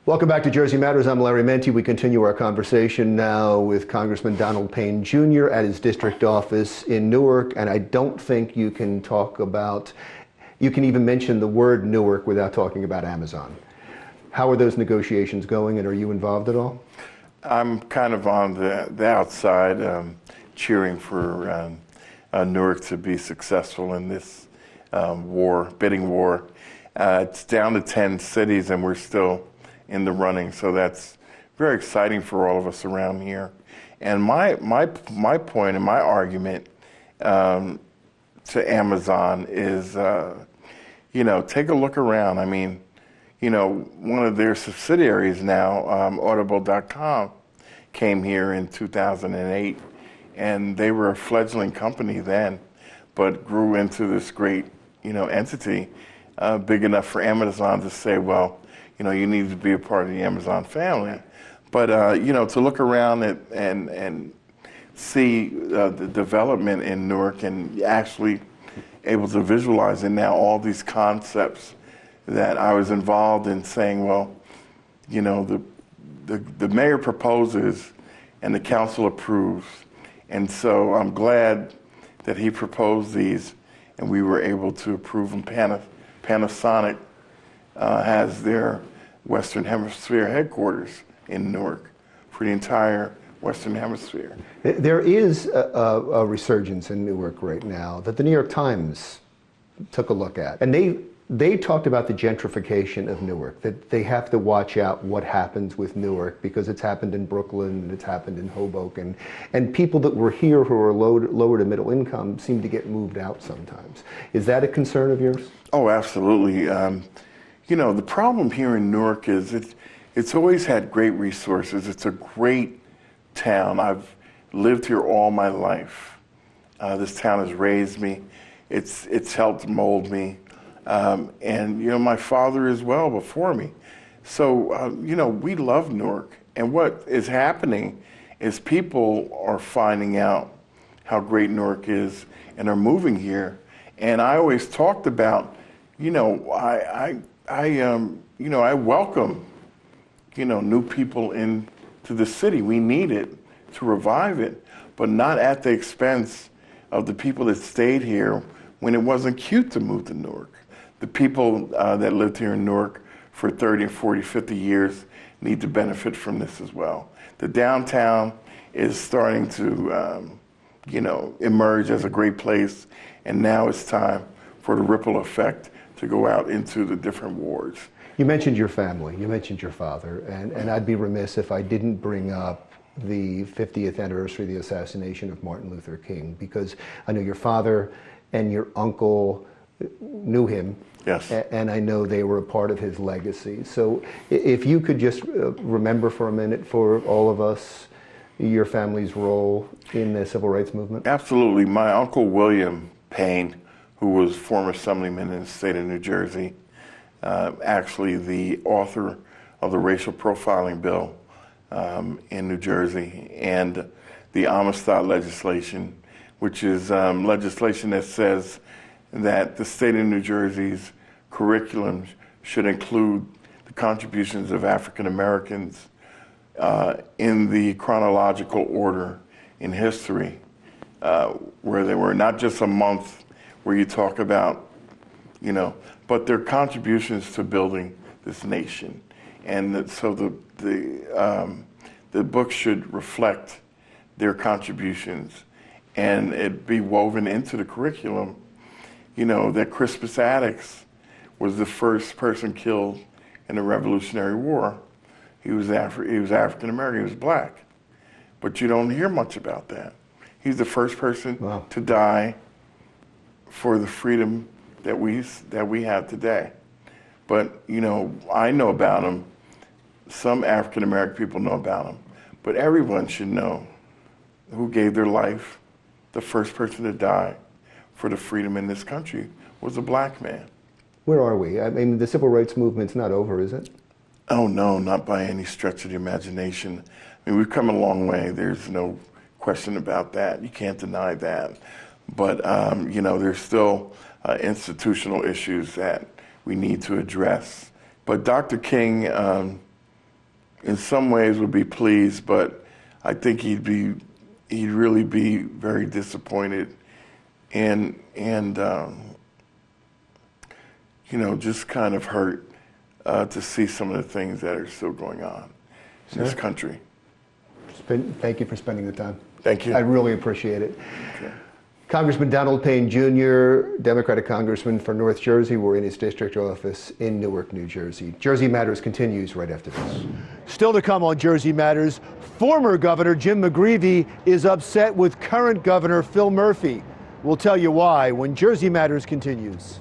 Welcome back to Jersey Matters. I'm Larry Menti. We continue our conversation now with Congressman Donald Payne Jr. at his district office in Newark. And I don't think you can even mention the word Newark without talking about Amazon. How are those negotiations going, and are you involved at all? I'm kind of on the outside, cheering for Newark to be successful in this bidding war. It's down to 10 cities, and we're still in the running, so that's very exciting for all of us around here. And my point and my argument to Amazon is, take a look around. I mean, one of their subsidiaries now, Audible.com, came here in 2008, and they were a fledgling company then, but grew into this great, entity, big enough for Amazon to say, well, you need to be a part of the Amazon family. But, to look around and see the development in Newark and actually able to visualize it now, all these concepts that I was involved in saying, well, the mayor proposes and the council approves. And so I'm glad that he proposed these and we were able to approve them. Panasonic has their Western Hemisphere headquarters in Newark for the entire Western Hemisphere. There is a resurgence in Newark right now that the New York Times took a look at. And they talked about the gentrification of Newark, that they have to watch out what happens with Newark because it's happened in Brooklyn and it's happened in Hoboken. And people that were here who are lower to middle income seem to get moved out sometimes. Is that a concern of yours? Oh, absolutely. The problem here in Newark is it's always had great resources. It's a great town. I've lived here all my life. This town has raised me. It's helped mold me. And my father as well before me. So, we love Newark. And what is happening is people are finding out how great Newark is and are moving here. And I always talked about, I welcome, new people into the city. We need it to revive it, but not at the expense of the people that stayed here when it wasn't cute to move to Newark. The people that lived here in Newark for 30, 40, 50 years need to benefit from this as well. The downtown is starting to, emerge as a great place, and now it's time for the ripple effect to go out into the different wards. You mentioned your family, you mentioned your father, and I'd be remiss if I didn't bring up the 50th anniversary of the assassination of Martin Luther King, because I know your father and your uncle knew him. Yes. And I know they were a part of his legacy. So if you could just remember for a minute for all of us your family's role in the civil rights movement. Absolutely. My uncle William Payne, who was former assemblyman in the state of New Jersey, actually the author of the racial profiling bill in New Jersey, and the Amistad legislation, which is legislation that says that the state of New Jersey's curriculum should include the contributions of African Americans in the chronological order in history, where they were not just a month where you talk about, but their contributions to building this nation. And so the book should reflect their contributions and it be woven into the curriculum. That Crispus Attucks was the first person killed in the Revolutionary War. He was African American, he was black. But you don't hear much about that. He's the first person to die for the freedom that we have today. But, I know about him. Some African American people know about him. But everyone should know who gave their life. The first person to die for the freedom in this country was a black man. Where are we? I mean, the civil rights movement's not over, is it? Oh no, not by any stretch of the imagination. I mean, we've come a long way. There's no question about that. You can't deny that. But, there's still institutional issues that we need to address. But Dr. King in some ways would be pleased, but I think he'd really be very disappointed and you know, just kind of hurt to see some of the things that are still going on in this country. Thank you for spending the time. Thank you. I really appreciate it. Okay. Congressman Donald Payne Jr., Democratic Congressman for North Jersey. We're in his district office in Newark, New Jersey. Jersey Matters continues right after this. Still to come on Jersey Matters, former Governor Jim McGreevey is upset with current Governor Phil Murphy. We'll tell you why when Jersey Matters continues.